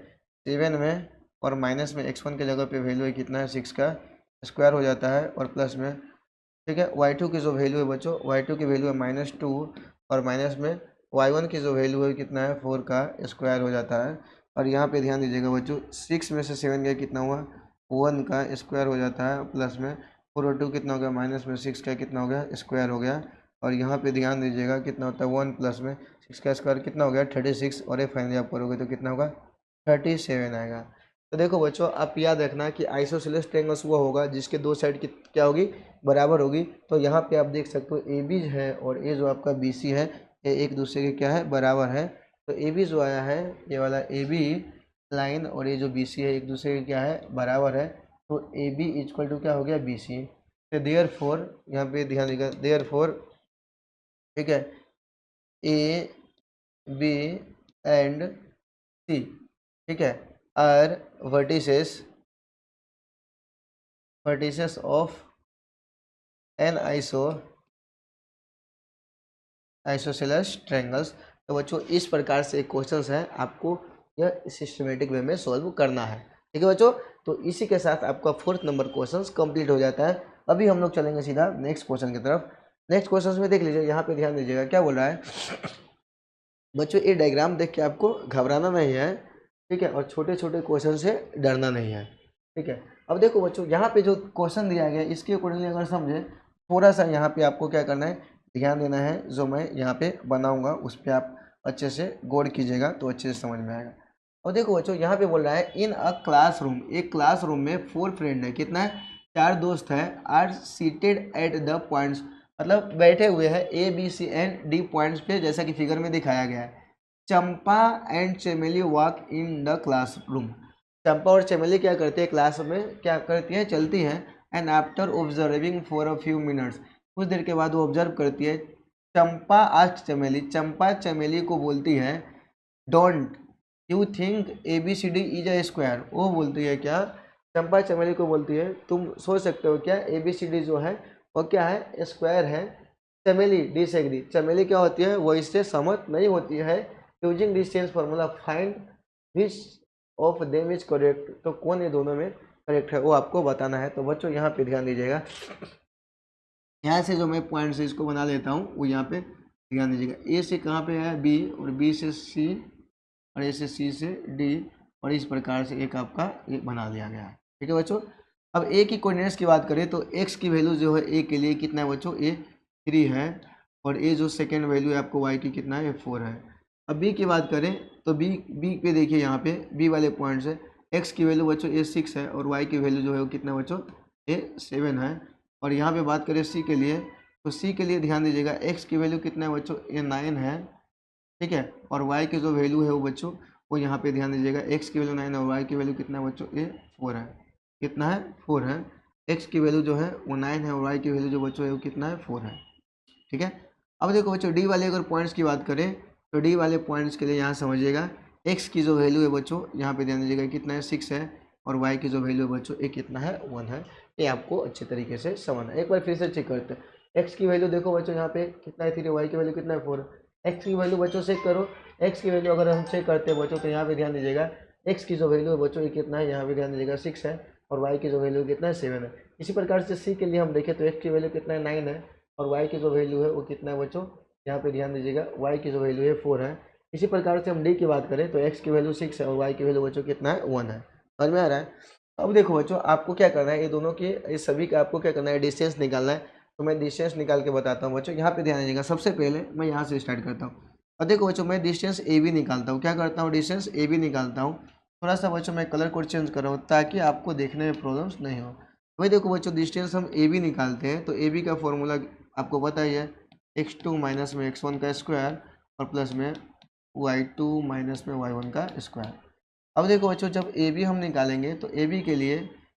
7 में, और माइनस में x1 के जगह पे वैल्यू है कितना है, 6 का स्क्वायर हो जाता है, और प्लस में, ठीक है, y2 की जो वैल्यू है बच्चों, y2 की वैल्यू है -2, और माइनस में y1 की जो वैल्यू है कितना है, 4 का स्क्वायर हो जाता है। और यहाँ पे ध्यान दीजिएगा बच्चों 6 में से 7 गया कितना हुआ, 1 का स्क्वायर हो जाता है, प्लस में 4 और 2 कितना हो गया, माइनस में 6 का कितना हो गया, स्क्वायर हो गया। और यहाँ पे ध्यान दीजिएगा कितना होता है 1 प्लस में 6 का स्क्वायर कितना हो गया, 36, और ये फाइनली आप करोगे तो कितना होगा, 37 आएगा। तो देखो बच्चों आप याद रखना कि आइसोसेलेस ट्रायंगल्स वो होगा जिसके दो साइड की क्या होगी, बराबर होगी। तो यहाँ पे आप देख सकते हो ए बी है और ये जो आपका बी सी है ये एक दूसरे के क्या है, बराबर है। तो ए बी जो आया है ये वाला ए बी लाइन और ये जो बी सी है एक दूसरे के क्या है, बराबर है। तो ए बी इक्वल टू क्या हो गया बी सी। तो देयर फोर, यहाँ पे ध्यान देगा, देयर फोर, ठीक है, ए बी एंड सी, ठीक है, are vertices of an isosceles triangles. तो बच्चों इस प्रकार से एक क्वेश्चन है, आपको यह सिस्टमेटिक वे में सॉल्व करना है, ठीक है बच्चों। तो इसी के साथ आपका 4th नंबर क्वेश्चन कंप्लीट हो जाता है। अभी हम लोग चलेंगे सीधा नेक्स्ट क्वेश्चन की तरफ। नेक्स्ट क्वेश्चन में देख लीजिए, यहाँ पे ध्यान दीजिएगा क्या बोल रहा है बच्चों। ये डायग्राम देख के आपको घबराना नहीं है, ठीक है, और छोटे छोटे क्वेश्चन से डरना नहीं है, ठीक है। अब देखो बच्चों, यहाँ पे जो क्वेश्चन दिया गया इसके अकॉर्डिंगली अगर समझे, थोड़ा सा यहाँ पे आपको क्या करना है, ध्यान देना है। जो मैं यहाँ पे बनाऊंगा उस पर आप अच्छे से गौर कीजिएगा तो अच्छे से समझ में आएगा। और देखो बच्चों, यहाँ पे बोल रहा है इन अ क्लासरूम, एक क्लासरूम में 4 फ्रेंड है, कितना है, 4 दोस्त है, are seated at the points, मतलब बैठे हुए हैं A B C and D points पे, जैसा कि फिगर में दिखाया गया है। Champa and Chameli walk in the classroom. Champa और चमेली क्या करती है, क्लास में क्या करती है, चलती हैं। And after observing for a few minutes, कुछ देर के बाद वो ऑब्जर्व करती है। चंपा आस्क्ड चमेली, चंपा चमेली को बोलती है, don't you think A B C D is a square. वो बोलती है क्या, चंपा चमेली को बोलती है, तुम सोच सकते हो क्या ए बी सी डी जो है वो क्या है, स्क्वायर है। चमेली डिसएग्री, चमेली क्या होती है, वो इससे सहमत नहीं होती है। Using distance formula find which of them is correct. तो कौन ये दोनों में करेक्ट है वो आपको बताना है। तो बच्चों यहाँ पे ध्यान दीजिएगा, यहाँ से जो मैं पॉइंट से इसको बना लेता हूँ, वो यहाँ पे ध्यान दीजिएगा। ए से कहाँ पे है बी, और बी से सी, और ए से सी से डी, और इस प्रकार से एक आपका ये बना दिया गया है, ठीक है बच्चों। अब ए की कोऑर्डिनेट्स की बात करें तो एक्स की वैल्यू जो है ए के लिए कितना है बच्चों, ए 3 है, और ए जो सेकेंड वैल्यू है आपको वाई की कितना है, 4 है। अब बी की बात करें तो बी पे देखिए, यहाँ पे बी वाले पॉइंट्स है, एक्स की वैल्यू बच्चों ए 6 है, और वाई की वैल्यू जो है वो कितना बच्चों, ए 7 है। और यहाँ पे बात करें सी के लिए, तो सी के लिए ध्यान दीजिएगा, एक्स की वैल्यू कितना है बच्चों, ए 9 है, ठीक है, और वाई की जो वैल्यू है वो बच्चों, वो यहाँ पे ध्यान दीजिएगा, एक्स की वैल्यू 9 है और वाई की वैल्यू कितना है बच्चों, ए 4 है, कितना है, 4 है। एक्स की वैल्यू जो है वो 9 है और वाई की वैल्यू जो बच्चों है वो कितना है, 4 है, ठीक है। अब देखो बच्चों, डी वाले अगर पॉइंट्स की बात करें तो डी वाले पॉइंट्स के लिए यहाँ समझिएगा, एक्स की जो वैल्यू है बच्चों यहाँ पे ध्यान दीजिएगा कितना है, 6 है, और वाई की जो वैल्यू है बच्चों ये कितना है, 1 है। ये आपको अच्छे तरीके से समझना है। एक बार फिर से चेक करते हैं, एक्स की वैल्यू देखो बच्चों यहाँ पे कितना है, 3, वाई की वैल्यू कितना है, 4। एक्स की वैल्यू बच्चों चेक करो, एक्स की वैल्यू अगर हम चेक करते हैं बच्चों तो यहाँ पे ध्यान दीजिएगा, एक्स की जो वैल्यू है बच्चों ये कितना है, यहाँ पे ध्यान दीजिएगा 6 है, और वाई की जो वैल्यू कितना है, 7 है। इसी प्रकार से सी के लिए हम देखें तो एक्स की वैल्यू कितना है, 9 है, और वाई की जो वैल्यू है वो कितना है बच्चों, यहाँ पे ध्यान दीजिएगा, वाई की जो वैल्यू है 4 है। इसी प्रकार से हम डी की बात करें तो एक्स की वैल्यू 6 है और वाई की वैल्यू बच्चों कितना है, 1 है। समझ में आ रहा है। अब देखो बच्चों, आपको क्या करना है, ये दोनों के, इस सभी का आपको क्या करना है, डिस्टेंस निकालना है। तो मैं डिस्टेंस निकाल के बताता हूँ बच्चों, यहाँ पे ध्यान दीजिएगा। सबसे पहले मैं यहाँ से स्टार्ट करता हूँ, और देखो बच्चों मैं डिस्टेंस ए बी निकालता हूँ, क्या करता हूँ, डिस्टेंस ए बी निकालता हूँ। थोड़ा सा बच्चों मैं कलर कोड चेंज कर रहा हूँ ताकि आपको देखने में प्रॉब्लम्स नहीं हो। वही देखो बच्चों, डिस्टेंस हम ए बी निकालते हैं तो ए बी का फॉर्मूला आपको पता ही है, x2 माइनस में x1 का स्क्वायर और प्लस में y2 माइनस में y1 का स्क्वायर। अब देखो बच्चों, जब ए बी हम निकालेंगे तो ए बी के लिए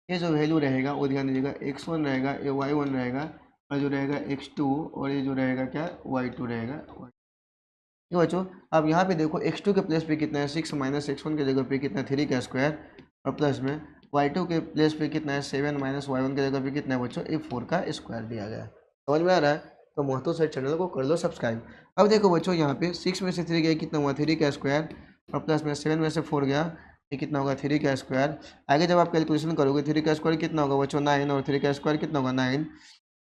ये जो वैल्यू रहेगा वो ध्यान दीजिएगा, x1 रहेगा, ये y1 रहेगा, और जो रहेगा x2, और ये जो रहेगा क्या, y2 रहेगा। तो बच्चों अब यहाँ पे देखो, x2 के प्लेस पे कितना है, 6 माइनस x1 के जगह पे कितना है, 3 का स्क्वायर, और प्लस में y2 के प्लेस पे कितना है, 7 माइनस y1 के जगह पे कितना है बच्चों, ये 4 का स्क्वायर दिया गया है। समझ में आ रहा है। तो महतो सर चैनल को कर लो सब्सक्राइब। अब देखो बच्चों, यहाँ पे 6 में से 3 गया कितना हुआ, 3 का स्क्वायर, और प्लस में 7 में से 4 गया, ये कितना होगा, 3 का स्क्वायर। आगे जब आप कैलकुलेशन करोगे 3 का स्क्वायर कितना होगा बच्चों, 9, और 3 का स्क्वायर कितना होगा, 9,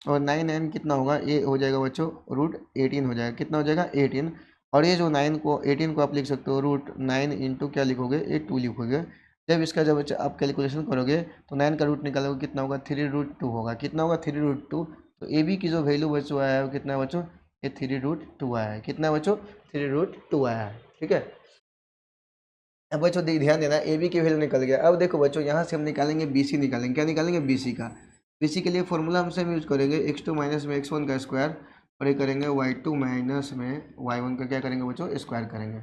और 9 9 कितना होगा, ये हो जाएगा बच्चों √18 हो जाएगा, कितना हो जाएगा, 18। और ये जो 18 को आप लिख सकते हो √9 इंटू क्या लिखोगे, ये 2 लिखोगे। जब आप कैलकुलेशन करोगे तो 9 का रूट निकालोगे कितना होगा, 3√2 होगा, कितना होगा, 3√2। तो ए बी की जो वैल्यू बच्चों आया है वो कितना है बच्चों, ये 3√2 आया है, कितना है बच्चों, 3√2 आया है, ठीक है। अब बच्चों ध्यान देना, ए बी की वैल्यू निकल गया। अब देखो बच्चों, यहाँ से हम निकालेंगे बी सी, निकालेंगे क्या, निकालेंगे बी सी का। बी सी के लिए फॉर्मूला हम सेम यूज करेंगे, x2 माइनस में x1 का स्क्वायर, और ये करेंगे y2 माइनस में y1 का क्या करेंगे बच्चों, स्क्वायर करेंगे।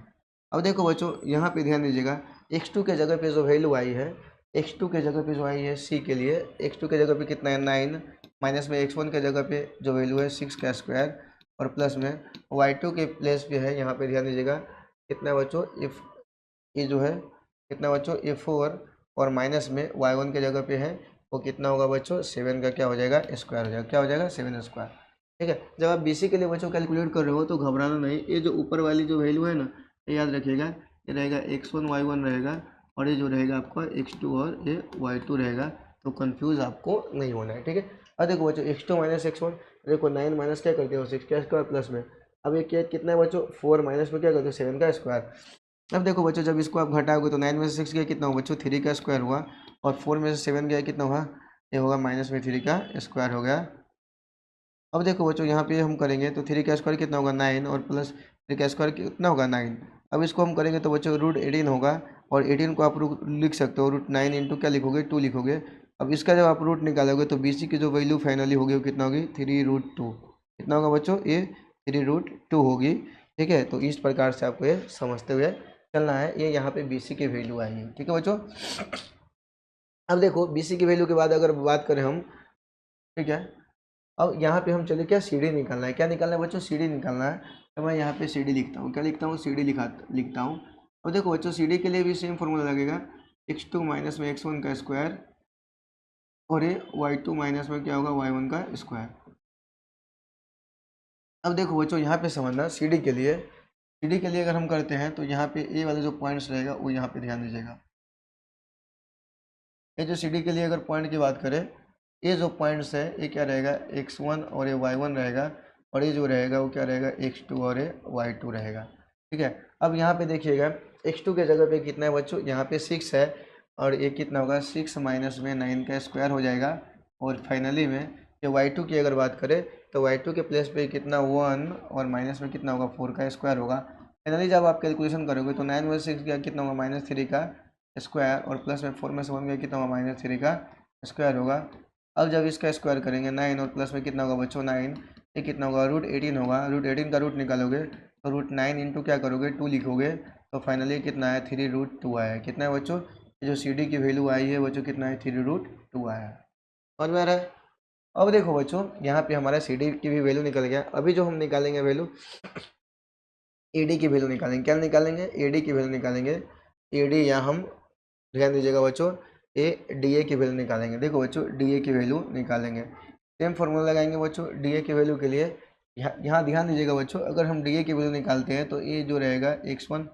अब देखो बच्चों, यहाँ पे ध्यान दीजिएगा, x2 के जगह पे जो वैल्यू आई है x2 के जगह पे जो है ये c के लिए x2 के जगह पे कितना है 9, माइनस में x1 के जगह पे जो वैल्यू है 6 का स्क्वायर, और प्लस में y2 के प्लेस पे है, यहाँ पे ध्यान दीजिएगा कितना बच्चों इफ ये जो है कितना बच्चों ये 4, और माइनस में y1 के जगह पे है वो कितना होगा बच्चों 7 का क्या हो जाएगा स्क्वायर हो जाएगा, क्या हो जाएगा 7 स्क्वायर। ठीक है, जब आप BC के लिए बच्चों कैलकुलेट कर रहे हो तो घबराना नहीं, ये जो ऊपर वाली जो वैल्यू है ना ये याद रखिएगा, ये रहेगा x1 y1 रहेगा, और ये जो रहेगा आपका x2 और ये y2 रहेगा, तो कंफ्यूज आपको नहीं होना है। ठीक है, अब देखो बच्चों x2 माइनस x1, देखो 9 माइनस क्या करते हो 6 का स्क्वायर, प्लस में अब ये क्या कितना है बच्चों 4, माइनस में क्या करते हो 7 का स्क्वायर। अब देखो बच्चों जब इसको आप घटाओगे तो 9 में से 6 गया कितना होगा बच्चों 3 का स्क्वायर हुआ, और 4 में से 7 गया कितना हुआ ये होगा माइनस में 3 का स्क्वायर हो गया। अब देखो बच्चों यहाँ पे हम करेंगे तो 3 का स्क्वायर कितना होगा 9, और प्लस 3 का स्क्वायर कितना होगा 9। अब इसको हम करेंगे तो बच्चों रूट 18 होगा, और 18 को आप लिख सकते हो रूट 9 इंटू क्या लिखोगे 2 लिखोगे। अब इसका जब आप रूट निकालोगे तो BC की जो वैल्यू फाइनली होगी वो कितना होगी 3√2, कितना होगा बच्चों ये 3√2 होगी। ठीक है, तो इस प्रकार से आपको ये समझते हुए चलना है, ये यहाँ पे BC की वैल्यू आई है। ठीक है बच्चों, अब देखो BC की वैल्यू के बाद अगर बात करें हम, ठीक है, अब यहाँ पे हम चले क्या CD निकालना है, क्या निकालना है बच्चों CD निकालना है, तो मैं यहाँ पे CD लिखता हूँ, क्या लिखता हूँ CD लिखता हूँ। और देखो बच्चों CD के लिए भी सेम फॉर्मूला लगेगा, x2 माइनस में x1 का स्क्वायर, और ये y2 माइनस में क्या होगा y1 का स्क्वायर। अब देखो बच्चों यहाँ पे समझना CD के लिए अगर हम करते हैं तो यहाँ पे ये वाले जो पॉइंट्स रहेगा वो यहाँ पे ध्यान दीजिएगा, ये जो CD के लिए अगर पॉइंट की बात करें, ये जो पॉइंट्स है ये क्या रहेगा x1 और ये y1 रहेगा, और ये जो रहेगा वो क्या रहेगा x2 और ये y2 रहेगा। ठीक है, अब यहाँ पे देखिएगा x2 के जगह पे कितना है बच्चों यहाँ पे 6 है, और ये कितना होगा 6 माइनस में 9 का स्क्वायर हो जाएगा, और फाइनली में ये y2 की अगर बात करें तो y2 के प्लेस पे कितना 1, और माइनस में कितना होगा 4 का स्क्वायर होगा। फाइनली जब आप कैलकुलेशन करोगे तो 9 में 6 गया कितना होगा -3 का स्क्वायर, और प्लस में 4 में से 1 गया कितना होगा -3 का स्क्वायर होगा। अब जब इसका स्क्वायर करेंगे 9, और प्लस में कितना होगा बच्चों 9, ये कितना होगा रूट 18 होगा, रूट 18 का रूट निकालोगे तो रूट 9 इंटू क्या करोगे 2 लिखोगे, तो फाइनली कितना है 3√2 आया है। कितना है बच्चों ये जो CD की वैल्यू आई है बच्चों कितना है 3√2 आया है। और में आ रहा है, अब देखो बच्चों यहाँ पे हमारा CD की भी वैल्यू निकल गया। अभी जो हम निकालेंगे वैल्यू AD की वैल्यू निकालेंगे, क्या निकालेंगे AD की वैल्यू निकालेंगे, AD या हम ध्यान दीजिएगा बच्चों ये DA की वैल्यू निकालेंगे। देखो बच्चों DA की वैल्यू निकालेंगे, सेम फॉर्मूला लगाएंगे बच्चों DA की वैल्यू के लिए। यहाँ ध्यान दीजिएगा बच्चों अगर हम DA की वैल्यू निकालते हैं तो ये जो रहेगा x1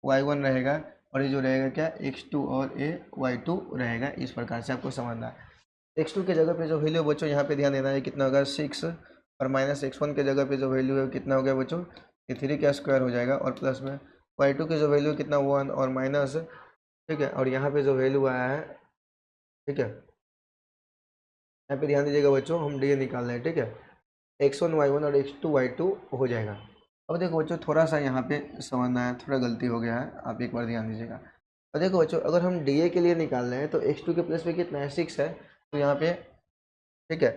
y1 रहेगा, और ये जो रहेगा क्या x2 और ये y2 रहेगा। इस प्रकार से आपको समझना है। x2 के जगह पे जो वैल्यू बच्चों यहाँ पे ध्यान देना है कितना होगा 6, और माइनस x1 के जगह पे जो वैल्यू है कितना हो गया बच्चों ये 3 का स्क्वायर हो जाएगा, और प्लस में y2 की जो वैल्यू कितना 1 और माइनस, ठीक है, और यहाँ पे जो वैल्यू आया है, ठीक है, यहाँ पे ध्यान दीजिएगा बच्चों हम DA निकाल रहे हैं। ठीक है, x1 y1 और x2 y2 हो जाएगा। अब देखो बच्चों थोड़ा सा यहाँ पे समझना है, थोड़ा गलती हो गया है, आप एक बार ध्यान दीजिएगा। और देखो बच्चों अगर हम DA के लिए निकाल रहे हैं तो x2 के प्लस पे कितना है 6 है, तो यहाँ पे ठीक है,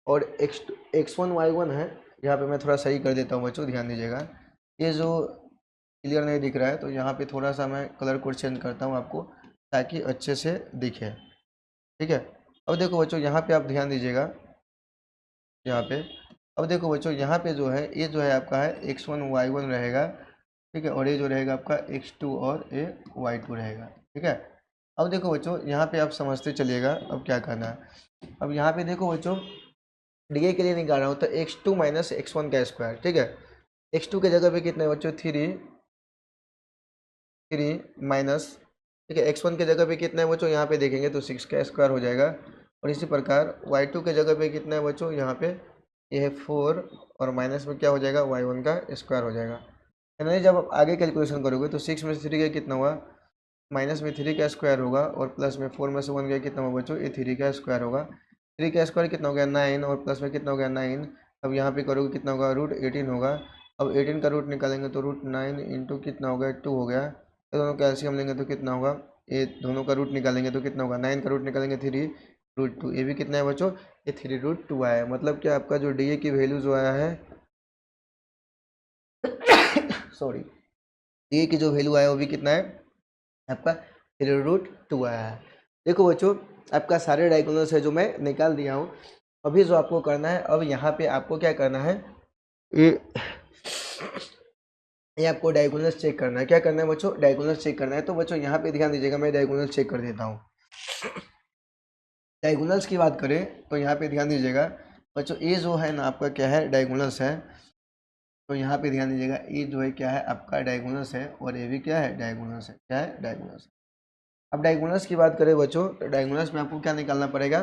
और x1 y1 है, यहाँ पे मैं थोड़ा सही कर देता हूँ बच्चों ध्यान दीजिएगा। ये जो क्लियर नहीं दिख रहा है तो यहाँ पे थोड़ा सा मैं कलर कोड चेंज करता हूँ आपको ताकि अच्छे से दिखे। ठीक है, अब देखो बच्चों यहाँ पे आप ध्यान दीजिएगा यहाँ पे, अब देखो बच्चों यहाँ पे जो है ये जो है आपका है x1 y1 रहेगा। ठीक है, और ये जो रहेगा आपका x2 और ये y2 रहेगा। ठीक है, अब देखो बच्चों यहाँ पे आप समझते चलिएगा अब क्या करना है। अब यहाँ पे देखो बच्चों DA के लिए निकाल रहा हूँ तो x2 माइनस x1 का स्क्वायर। ठीक है, x2 के जगह पे कितना है बच्चों 3 माइनस, ठीक है, x1 के जगह पे कितना है बच्चों यहाँ पे देखेंगे तो 6 का स्क्वायर हो जाएगा, और इसी प्रकार y2 के जगह पे कितना है बच्चों यहाँ पे ये है 4, और माइनस में क्या हो जाएगा y1 का स्क्वायर हो जाएगा। यानी जब आप आगे कैलकुलेशन करोगे तो 6 में से 3 गया कितना हुआ माइनस में 3 का स्क्वायर होगा, और प्लस में 4 में से 1 गया कितना होगा बच्चों ये 3 का स्क्वायर होगा। 3 का स्क्वायर कितना हो गया 9, और प्लस में कितना हो गया 9। अब यहाँ पे करोगे कितना होगा रूट 18 होगा। अब 18 का रूट निकालेंगे तो रूट 9 इंटू कितना हो गया 2 हो गया, तो दोनों कैल्शियम लेंगे तो कितना होगा, ये दोनों का रूट निकालेंगे तो कितना होगा 9 का रूट निकालेंगे 3√2, ये भी कितना है बच्चों ये 3√2 आया है। मतलब कि आपका जो DA की वैल्यू जो आया है सॉरी DA की जो वैल्यू आया है वो भी कितना है आपका 3√2 आया है। देखो बच्चों आपका सारे डायगोनल्स है जो मैं निकाल दिया हूँ। अभी जो आपको करना है, अब यहाँ पे आपको क्या करना है, ये आपको डायगोनल्स चेक करना है। क्या करना है बच्चों, डायगोनल्स चेक करना है। तो बच्चों यहाँ पे ध्यान दीजिएगा, मैं डायगोनल्स चेक कर देता हूँ। डायगोनल्स की बात करें तो यहाँ पे ध्यान दीजिएगा बच्चों, ये जो है ना आपका क्या है, डायगोनल्स है। तो यहाँ पे ध्यान दीजिएगा, ये जो है क्या है आपका डायगोनल्स है, और ये भी क्या है, डायगोनल्स है। क्या है, डायगोनल्स। अब डायगोनल्स की बात करें बच्चों, तो डायगोनल्स में आपको क्या निकालना पड़ेगा,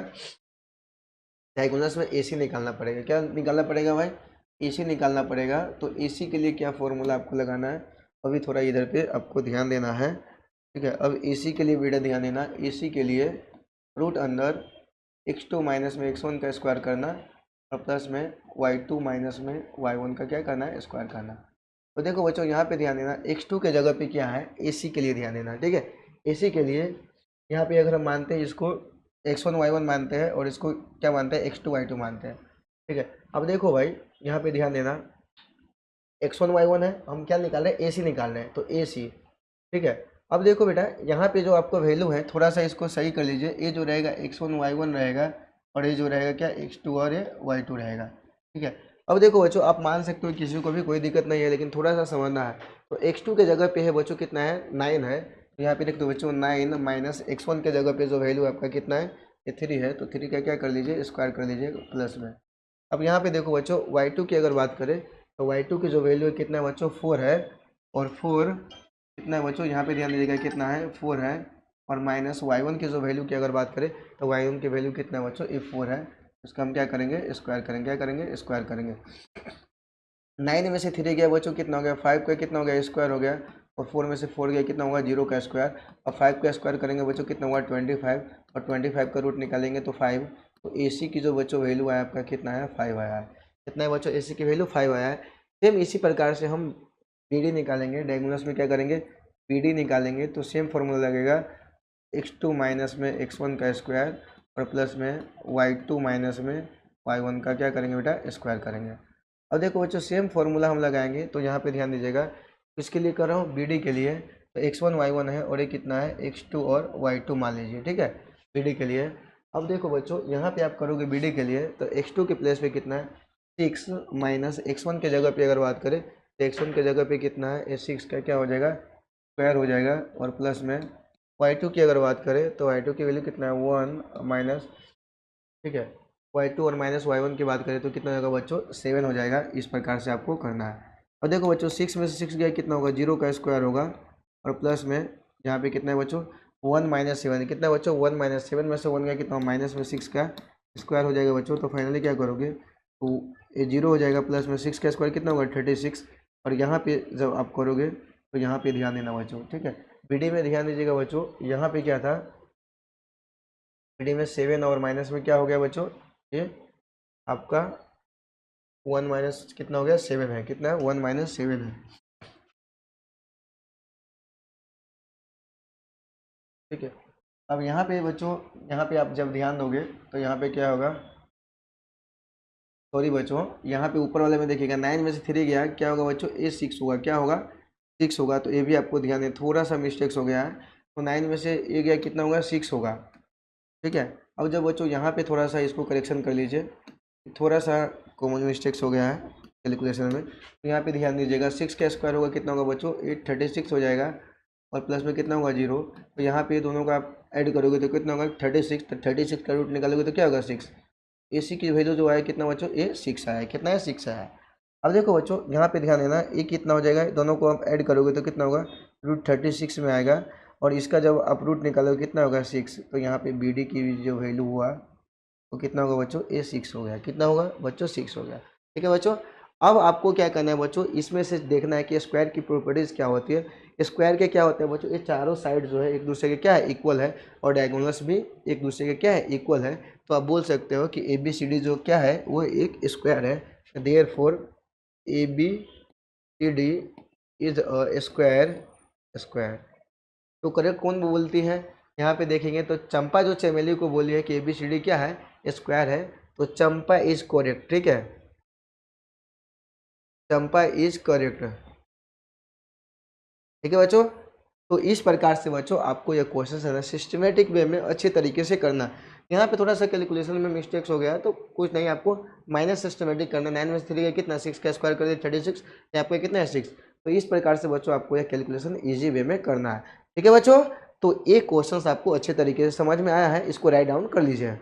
डायगोनल्स में AC निकालना पड़ेगा। क्या निकालना पड़ेगा भाई, AC निकालना पड़ेगा। तो AC के लिए क्या फॉर्मूला आपको लगाना है, अभी थोड़ा इधर पे आपको ध्यान देना है। ठीक है, अब AC के लिए बेटा ध्यान देना, AC के लिए रूट अंदर x2 माइनस में x1 का स्क्वायर करना, और प्लस में y2 माइनस में y1 का क्या करना है, स्क्वायर करना। तो देखो बच्चों यहाँ पे ध्यान देना, x2 के जगह पे क्या है, AC के लिए ध्यान देना। ठीक है, AC के लिए यहाँ पे अगर हम मानते हैं इसको x1 y1 मानते हैं, और इसको क्या मानते हैं, x2 y2 मानते हैं। ठीक है, अब देखो भाई यहाँ पे ध्यान देना, x1 y1 है, हम क्या निकाल रहे हैं, AC निकाल रहे हैं, तो AC। ठीक है, अब देखो बेटा यहाँ पे जो आपको वैल्यू है, थोड़ा सा इसको सही कर लीजिए। ये जो रहेगा x1 y1 रहेगा, और ये जो रहेगा क्या, x2 और ये y2 रहेगा। ठीक है, अब देखो बच्चों आप मान सकते हो, किसी को भी कोई दिक्कत नहीं है, लेकिन थोड़ा सा समझना है। तो x2 के जगह पे है बच्चों कितना है, 9 है। तो यहाँ पे देख दो बच्चों, 9 माइनस x1 के जगह पे जो वैल्यू आपका कितना है, ये 3 है। तो 3 का क्या कर लीजिए, स्क्वायर कर लीजिए प्लस में। अब यहाँ पे देखो बच्चों y2 की अगर बात करें, तो y2 की जो वैल्यू है कितना है बच्चों, 4 है। और 4 कितना है बच्चों, यहाँ पे ध्यान दीजिएगा कितना है, 4 है। और माइनस y1 की जो वैल्यू की अगर बात करें, तो y1 की वैल्यू कितना है बच्चों, ये 4 है। उसका हम क्या करेंगे, स्क्वायर करेंगे। क्या करेंगे, स्क्वायर करेंगे। 9 में से 3 गया बच्चों, कितना हो गया, 5 का कितना हो गया, स्क्वायर हो गया। और 4 में से 4 गया, कितना होगा, 0 का स्क्वायर। और 5 का स्क्वायर करेंगे बच्चों, कितना होगा, 25। और 25 का रूट निकालेंगे तो 5। तो AC की जो बच्चों वैल्यू आया आपका कितना है, 5 आया है। कितना है बच्चों, AC की वैल्यू 5 आया है। सेम इसी प्रकार से हम BD निकालेंगे। डायगोनल्स में क्या करेंगे, BD निकालेंगे। तो सेम फॉर्मूला लगेगा, x2 माइनस में x1 का स्क्वायर, और प्लस में y2 माइनस में y1 का क्या करेंगे बेटा, स्क्वायर करेंगे। अब देखो बच्चों सेम फॉर्मूला हम लगाएंगे। तो यहाँ पे ध्यान दीजिएगा, इसके लिए कर रहा हूँ BD के लिए। तो x1 y1 है, और ये कितना है, x2 और y2 मान लीजिए। ठीक है, BD के लिए। अब देखो बच्चों यहाँ पे आप करोगे BD के लिए, तो x2 के प्लेस पे कितना है, 6 माइनस x1 के जगह पे अगर बात करें, तो x1 के जगह पे कितना है, ये 6 का क्या हो जाएगा, स्क्वायर हो जाएगा। और प्लस में y2 की अगर बात करें, तो y2 की वैल्यू कितना है, 1 माइनस। ठीक है, y2 और माइनस y1 की बात करें तो कितना होगा बच्चों, 7 हो जाएगा। इस प्रकार से आपको करना है। और देखो बच्चों 6 में से 6 गया, कितना होगा, 0 का स्क्वायर होगा। और प्लस में यहाँ पे कितना है बच्चों, 1 माइनस 7, कितना है बच्चों, 1 माइनस 7 में से 1 गया, कितना माइनस में 6 का स्क्वायर हो जाएगा बच्चों। तो फाइनली क्या करोगे, तो ये 0 हो जाएगा, प्लस में 6 का स्क्वायर कितना होगा, 36। और यहाँ पे जब आप करोगे तो यहाँ पे ध्यान देना बच्चों। ठीक है, BD में ध्यान दीजिएगा बच्चों, यहाँ पे क्या था, BD में 7 और माइनस में क्या हो गया बच्चों, ये आपका 1 माइनस कितना हो गया, 7 है। कितना है, 1 माइनस 7 है। ठीक है, अब यहाँ पे बच्चों, यहाँ पे आप जब ध्यान दोगे तो यहाँ पे क्या होगा, सॉरी बच्चों, यहाँ पे ऊपर वाले में देखिएगा, 9 में से 3 गया, क्या होगा बच्चों, ये 6 होगा। क्या होगा, 6 होगा। तो ये भी आपको ध्यान दें, थोड़ा सा मिस्टेक्स हो गया है। तो 9 में से ये गया, कितना होगा, 6 होगा। ठीक है, अब जब बच्चों यहाँ पे थोड़ा सा इसको करेक्शन कर लीजिए, थोड़ा सा कॉमन मिस्टेक्स हो गया है कैलकुलेशन में। तो यहाँ पे ध्यान दीजिएगा, 6 का स्क्वायर होगा, कितना होगा बच्चों, 836 हो जाएगा। और प्लस में कितना होगा, 0। तो यहाँ पे दोनों का आप ऐड करोगे तो कितना होगा, 36। तो 36 का रूट निकालोगे तो क्या होगा, 6। AC की वैल्यू जो आया कितना बच्चों, ये 6 आया। कितना है, 6 आया। अब देखो बच्चों यहाँ पे ध्यान देना, ये कितना हो जाएगा, दोनों को आप ऐड करोगे तो कितना होगा, √36 में आएगा। और इसका जब आप रूट निकालोगे कितना होगा, 6। तो यहाँ पे BD की जो वैल्यू हुआ तो कितना होगा बच्चों, ये 6 हो गया। कितना होगा बच्चों, 6 हो गया। ठीक है बच्चों, अब आपको क्या करना है बच्चों, इसमें से देखना है कि स्क्वायर की प्रॉपर्टीज़ क्या होती है। स्क्वायर के क्या होते हैं बच्चों, ये चारों साइड जो है एक दूसरे के क्या है, इक्वल है। और डायगोनल्स भी एक दूसरे के क्या है, इक्वल है। तो आप बोल सकते हो कि ABCD जो क्या है, वो एक स्क्वायर है। Therefore ABCD is a square. तो करेक्ट कौन बोलती है, यहाँ पे देखेंगे तो चंपा जो चमेली को बोली है कि ABCD क्या है, स्क्वायर है। तो चंपा इज करेक्ट। ठीक है, चंपा इज करेक्ट। ठीक है बच्चों, तो इस प्रकार से बच्चों आपको ये क्वेश्चन है ना सिस्टमेटिक वे में अच्छे तरीके से करना। यहाँ पे थोड़ा सा कैलकुलेशन में मिस्टेक्स हो गया तो कुछ नहीं, आपको माइनस सिस्टमेटिक करना। 9 में 3 का कितना, 6 का स्क्वायर कर दिया 36, यहाँ पे कितना है 6। तो इस प्रकार से बच्चों आपको यह कैलकुलेशन ईजी वे में करना है। ठीक है बच्चों, तो ये क्वेश्चन आपको अच्छे तरीके से समझ में आया है, इसको राइट डाउन कर लीजिए।